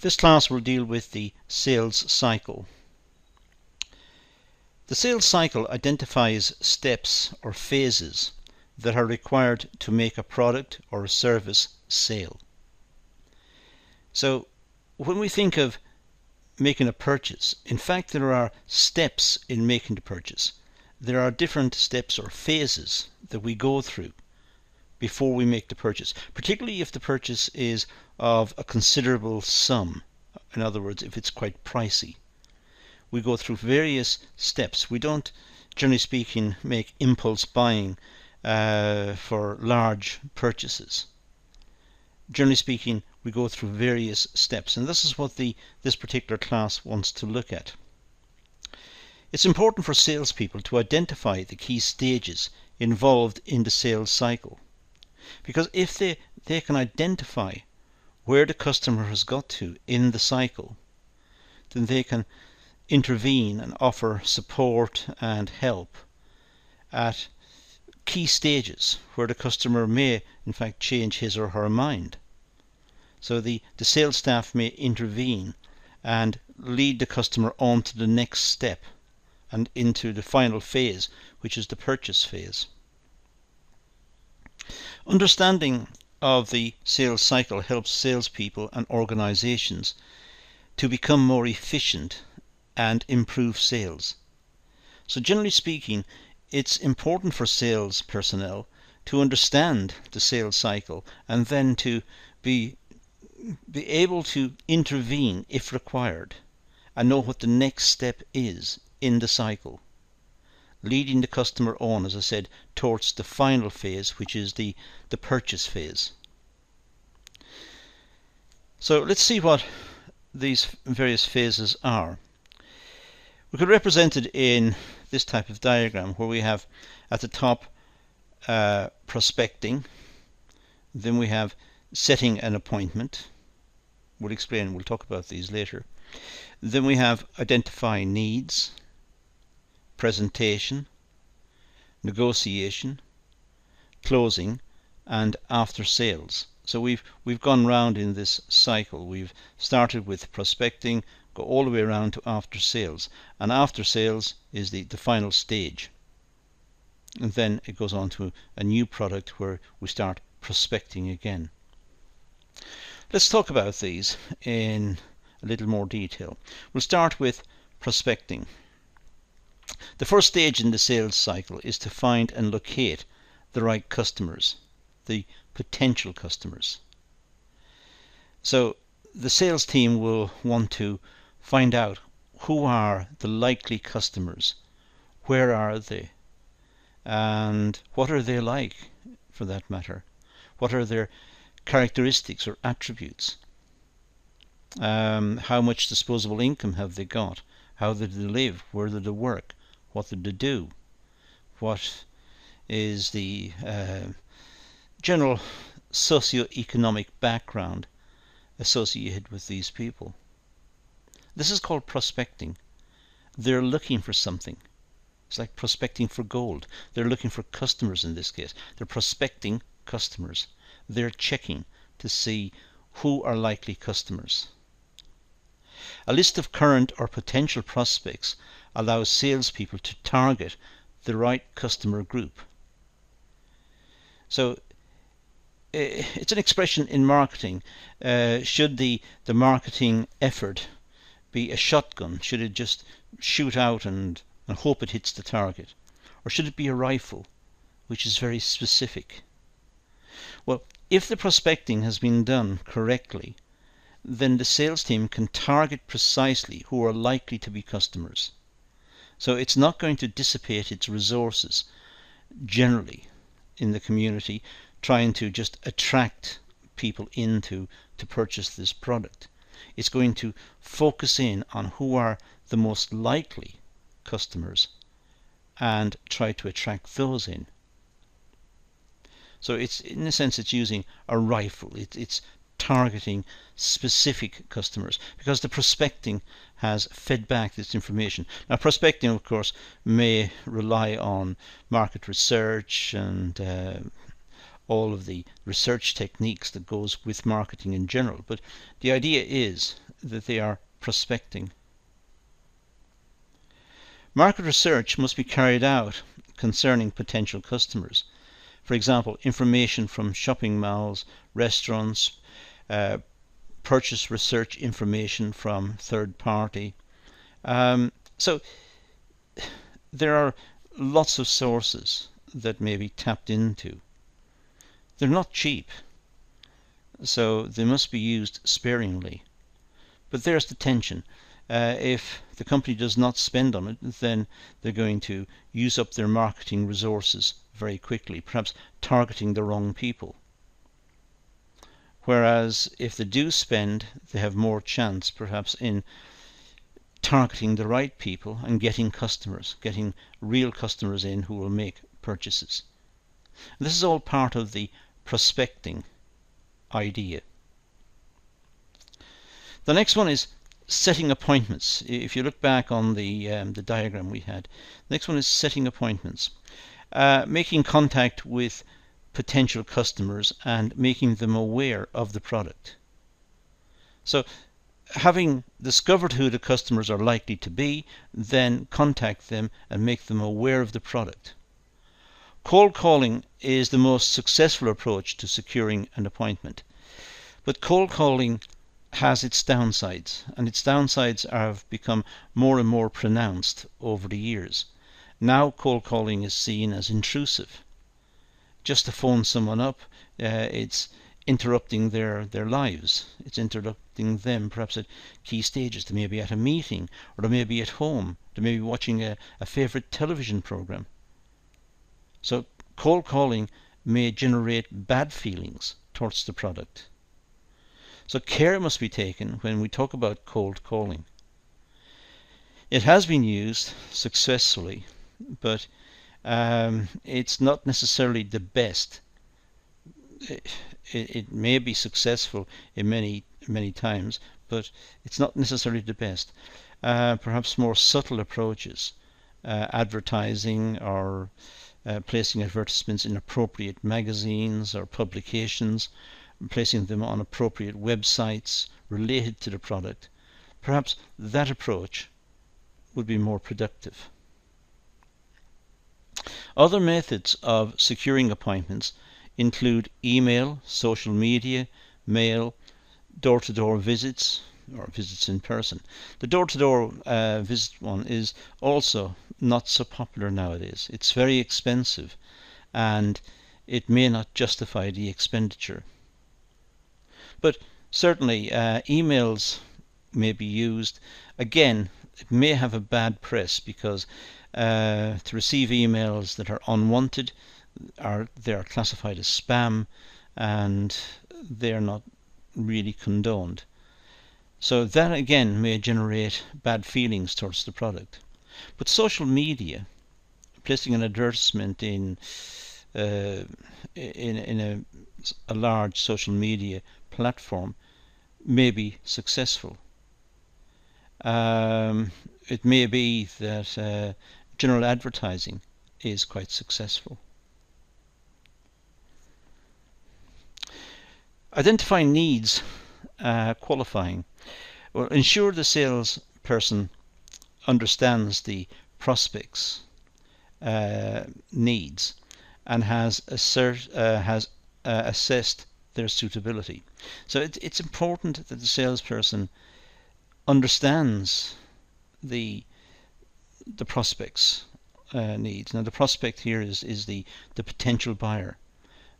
This class will deal with the sales cycle. The sales cycle identifies steps or phases that are required to make a product or a service sale. So when we think of making a purchase, in fact there are steps in making the purchase. There are different steps or phases that we go through before we make the purchase, particularly if the purchase is of a considerable sum. In other words, if it's quite pricey. We go through various steps. We don't, generally speaking, make impulse buying for large purchases. Generally speaking, we go through various steps, and this is what this particular class wants to look at. It's important for salespeople to identify the key stages involved in the sales cycle, because if they can identify where the customer has got to in the cycle, then they can intervene and offer support and help at key stages where the customer may in fact change his or her mind. So the sales staff may intervene and lead the customer on to the next step and into the final phase, which is the purchase phase. Understanding of the sales cycle helps salespeople and organizations to become more efficient and improve sales. So generally speaking, it's important for sales personnel to understand the sales cycle and then to be able to intervene if required and know what the next step is in the cycle, leading the customer on, as I said, towards the final phase, which is the purchase phase. So let's see what these various phases are. We could represent it in this type of diagram where we have at the top prospecting, then we have setting an appointment. We'll explain, we'll talk about these later. Then we have identifying needs, presentation, negotiation, closing, and after sales. So we've gone round in this cycle. We've started with prospecting, go all the way around to after sales, and after sales is the final stage, and then it goes on to a new product where we start prospecting again. Let's talk about these in a little more detail. We'll start with prospecting. The first stage in the sales cycle is to find and locate the right customers, the potential customers. So the sales team will want to find out who are the likely customers, where are they, and what are they like, for that matter. What are their characteristics or attributes? How much disposable income have they got? How do they live? Where do they work? What do they do? What is the general socio-economic background associated with these people? This is called prospecting. They're looking for something. It's like prospecting for gold. They're looking for customers in this case. They're prospecting customers. They're checking to see who are likely customers. A list of current or potential prospects allows salespeople to target the right customer group. So it's an expression in marketing. Should the marketing effort be a shotgun? Should it just shoot out and hope it hits the target? Or should it be a rifle, which is very specific? Well, if the prospecting has been done correctly, then the sales team can target precisely who are likely to be customers. So it's not going to dissipate its resources generally in the community trying to just attract people to purchase this product. It's going to focus in on who are the most likely customers and try to attract those in. So it's, in a sense, it's using a rifle. It's targeting specific customers because the prospecting has fed back this information. Now, prospecting, of course, may rely on market research and all of the research techniques that goes with marketing in general. But the idea is that they are prospecting. Market research must be carried out concerning potential customers. For example, information from shopping malls, restaurants, purchase research information from third party. So there are lots of sources that may be tapped into. They're not cheap, so they must be used sparingly. But there's the tension. If the company does not spend on it, then they're going to use up their marketing resources very quickly, perhaps targeting the wrong people. Whereas if they do spend, they have more chance perhaps in targeting the right people and getting customers, getting real customers in who will make purchases. And this is all part of the prospecting idea. The next one is setting appointments. If you look back on the diagram we had, the next one is setting appointments. Making contact with potential customers and making them aware of the product. So having discovered who the customers are likely to be, then contact them and make them aware of the product. Cold calling is the most successful approach to securing an appointment. But cold calling has its downsides, and its downsides have become more and more pronounced over the years. Now cold calling is seen as intrusive. Just to phone someone up, it's interrupting their lives. It's interrupting them perhaps at key stages. They may be at a meeting, or they may be at home. They may be watching a favorite television program. So cold calling may generate bad feelings towards the product. So care must be taken when we talk about cold calling. It has been used successfully, but it's not necessarily the best. It may be successful in many times, but it's not necessarily the best. Perhaps more subtle approaches, advertising or placing advertisements in appropriate magazines or publications, placing them on appropriate websites related to the product. Perhaps that approach would be more productive. Other methods of securing appointments include email, social media, mail, door-to-door visits, or visits in person. The door-to-door visit one is also not so popular nowadays. It's very expensive and it may not justify the expenditure. But certainly emails may be used. Again, it may have a bad press because to receive emails that are unwanted, they are classified as spam and they're not really condoned. So that again may generate bad feelings towards the product. But social media, placing an advertisement in a large social media platform may be successful. It may be that general advertising is quite successful. Identifying needs, qualifying. Well, ensure the salesperson understands the prospect's needs and has assessed their suitability. So it's important that the salesperson understands the prospect's needs. Now the prospect here is the potential buyer.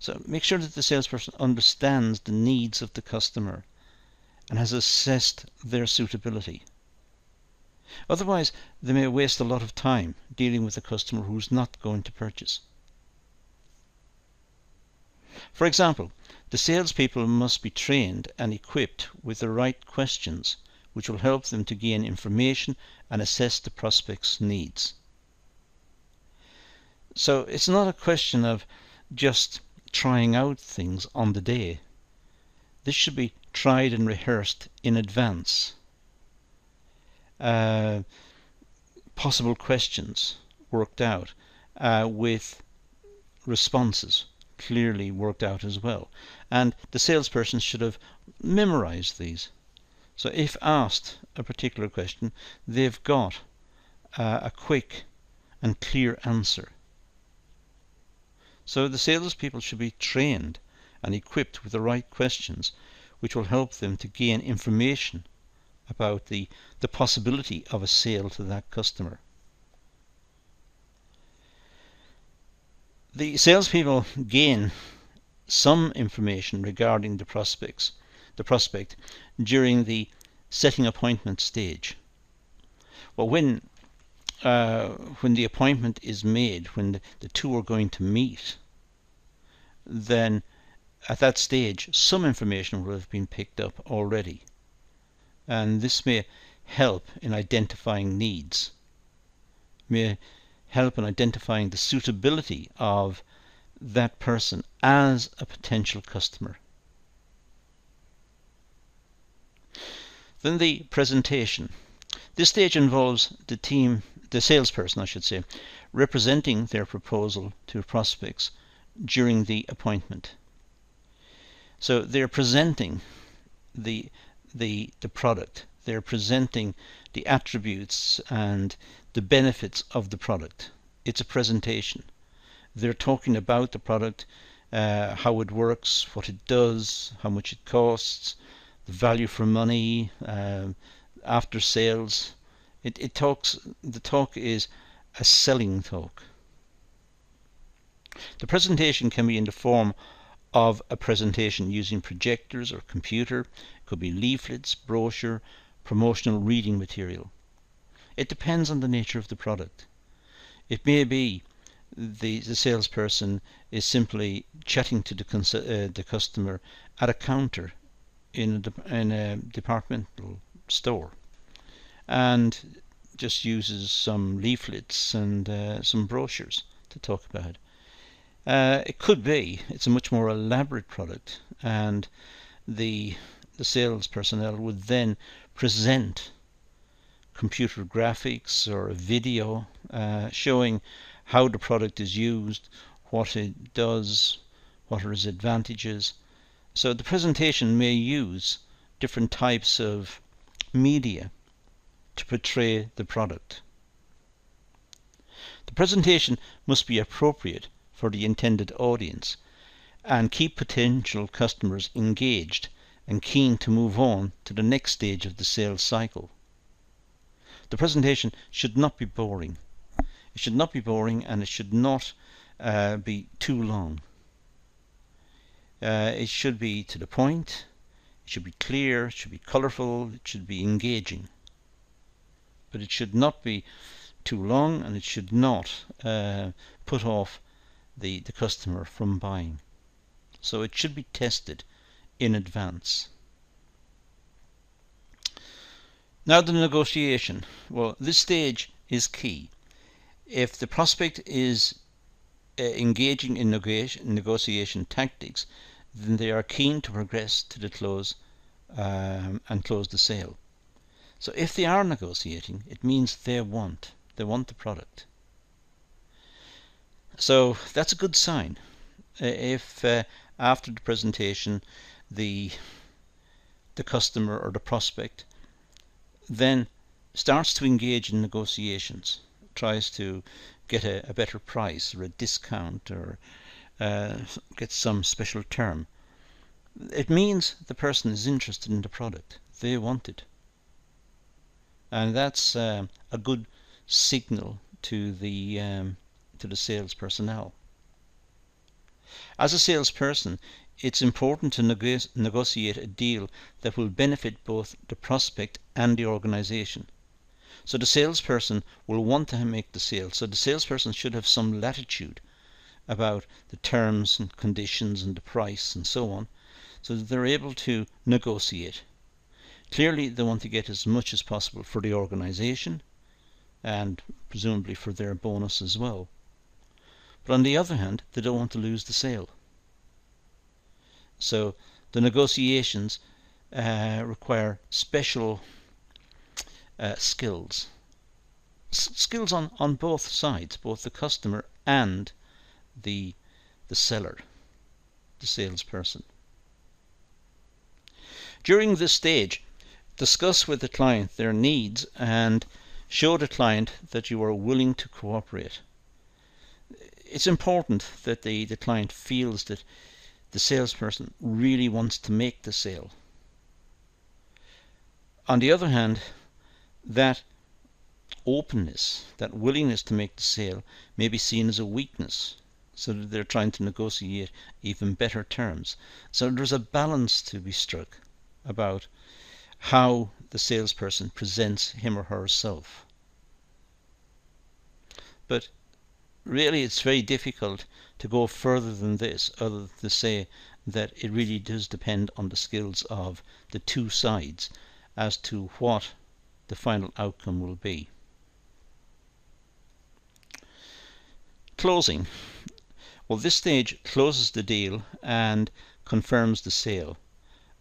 So make sure that the salesperson understands the needs of the customer and has assessed their suitability. Otherwise, they may waste a lot of time dealing with a customer who's not going to purchase. For example, the salespeople must be trained and equipped with the right questions which will help them to gain information and assess the prospect's needs. So it's not a question of just trying out things on the day. This should be tried and rehearsed in advance. Possible questions worked out with responses clearly worked out as well. And the salesperson should have memorized these So if asked a particular question, they've got a quick and clear answer. So the salespeople should be trained and equipped with the right questions, which will help them to gain information about the possibility of a sale to that customer. The salespeople gain some information regarding the prospect during the setting appointment stage. Well, when the appointment is made, when the two are going to meet, then at that stage some information will have been picked up already, and this may help in identifying needs, may help in identifying the suitability of that person as a potential customer. Then the presentation. This stage involves the salesperson, I should say, representing their proposal to prospects during the appointment. So they're presenting the product. They're presenting the attributes and the benefits of the product. It's a presentation. They're talking about the product, how it works, what it does, how much it costs, the value for money, after sales. The talk is a selling talk. The presentation can be in the form of a presentation using projectors or computer. It could be leaflets, brochure, promotional reading material. It depends on the nature of the product. It may be the salesperson is simply chatting to the customer at a counter in a departmental store, and just uses some leaflets and some brochures to talk about. It could be it's a much more elaborate product, and the sales personnel would then present computer graphics or a video showing how the product is used, what it does, what are its advantages. So the presentation may use different types of media to portray the product. The presentation must be appropriate for the intended audience and keep potential customers engaged and keen to move on to the next stage of the sales cycle. The presentation should not be boring. It should not be boring, and it should not be too long. It should be to the point, it should be clear, it should be colourful, it should be engaging. But it should not be too long, and it should not put off the customer from buying. So it should be tested in advance. Now the negotiation. Well, this stage is key. If the prospect is engaging in negotiation tactics, then they are keen to progress to the close and close the sale. So if they are negotiating, it means they want the product. So that's a good sign. If after the presentation the customer or the prospect then starts to engage in negotiations, tries to get a better price or a discount or get some special term, it means the person is interested in the product. They want it. And that's a good signal to the sales personnel. As a salesperson, it's important to negotiate a deal that will benefit both the prospect and the organization. So the salesperson will want to make the sale. So the salesperson should have some latitude about the terms and conditions and the price and so on, so that they're able to negotiate. Clearly they want to get as much as possible for the organization and presumably for their bonus as well. But on the other hand, they don't want to lose the sale. So the negotiations require special skills. Skills on both sides, both the customer and the seller, the salesperson. During this stage, discuss with the client their needs and show the client that you are willing to cooperate. It's important that the client feels that the salesperson really wants to make the sale. On the other hand, that openness, that willingness to make the sale may be seen as a weakness, so that they're trying to negotiate even better terms. So there's a balance to be struck about how the salesperson presents him or herself. But really it's very difficult to go further than this, other than to say that it really does depend on the skills of the two sides as to what the final outcome will be. Closing. Well, this stage closes the deal and confirms the sale,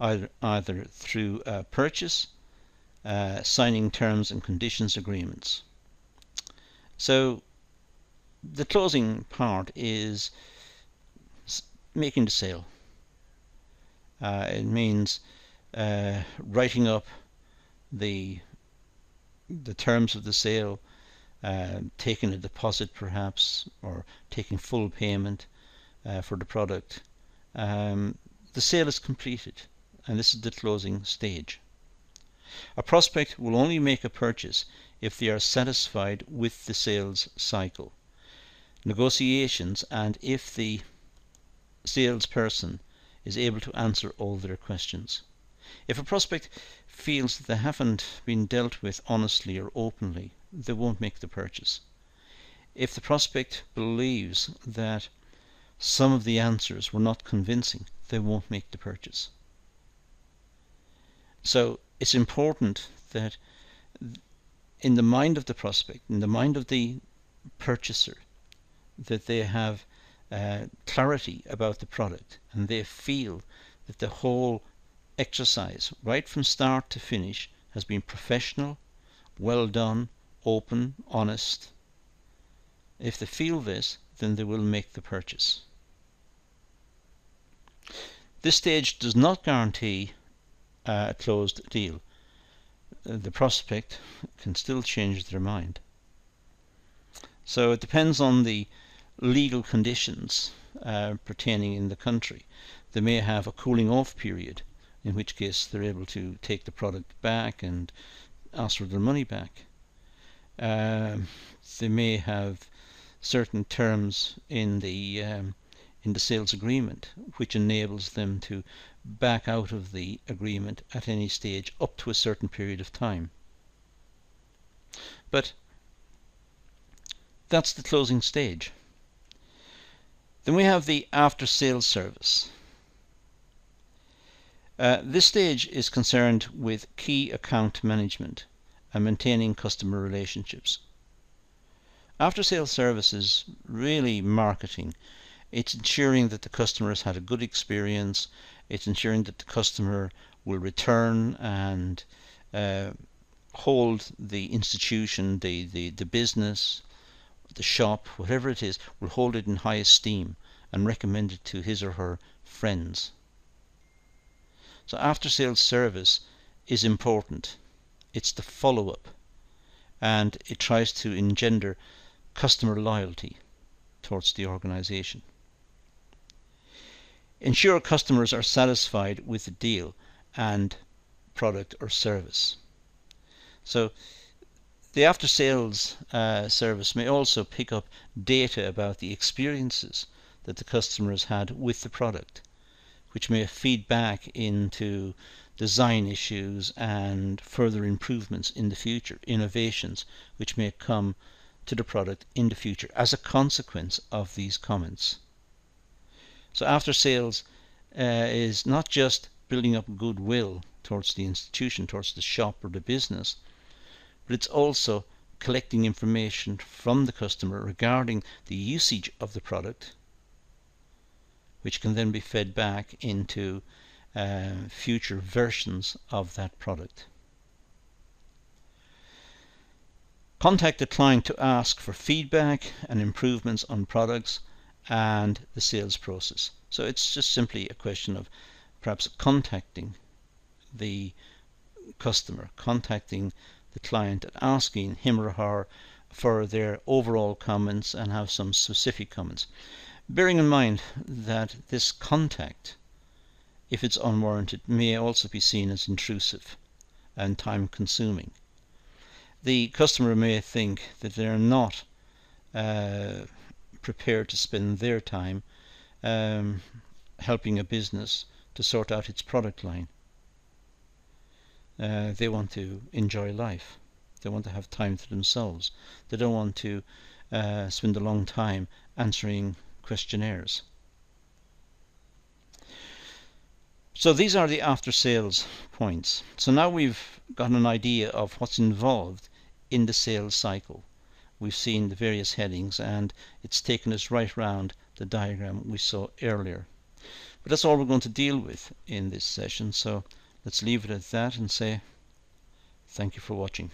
either through purchase, signing terms and conditions agreements. So the closing part is making the sale. It means writing up the terms of the sale, taking a deposit perhaps, or taking full payment for the product. The sale is completed, and this is the closing stage. A prospect will only make a purchase if they are satisfied with the sales cycle, negotiations, and if the salesperson is able to answer all their questions. If a prospect feels that they haven't been dealt with honestly or openly, they won't make the purchase. If the prospect believes that some of the answers were not convincing, they won't make the purchase. So it's important that in the mind of the prospect, in the mind of the purchaser, that they have clarity about the product, and they feel that the whole exercise, right from start to finish, has been professional, well done, open, honest. If they feel this, then they will make the purchase. This stage does not guarantee a closed deal. The prospect can still change their mind. So it depends on the legal conditions pertaining in the country. They may have a cooling off period, in which case they're able to take the product back and ask for their money back. They may have certain terms in the sales agreement which enables them to back out of the agreement at any stage up to a certain period of time. But that's the closing stage. Then we have the after-sales service. This stage is concerned with key account management and maintaining customer relationships. After-sales service is really marketing. It's ensuring that the customer has had a good experience. It's ensuring that the customer will return and hold the institution, the business, the shop, whatever it is, will hold it in high esteem and recommend it to his or her friends. So after-sales service is important. It's the follow-up, and it tries to engender customer loyalty towards the organization. Ensure customers are satisfied with the deal and product or service. So the after-sales service may also pick up data about the experiences that the customers had with the product, which may feed back into design issues and further improvements in the future, innovations which may come to the product in the future as a consequence of these comments. So after sales is not just building up goodwill towards the institution, towards the shop or the business, but it's also collecting information from the customer regarding the usage of the product, which can then be fed back into future versions of that product. Contact the client to ask for feedback and improvements on products and the sales process. So it's just simply a question of perhaps contacting the customer, contacting the client and asking him or her for their overall comments and have some specific comments. Bearing in mind that this contact, if it's unwarranted, may also be seen as intrusive and time consuming. The customer may think that they're not prepared to spend their time helping a business to sort out its product line. They want to enjoy life. They want to have time to themselves. They don't want to spend a long time answering questionnaires. So these are the after sales points. So now we've got an idea of what's involved in the sales cycle. We've seen the various headings, and it's taken us right round the diagram we saw earlier. But that's all we're going to deal with in this session, so let's leave it at that and say thank you for watching.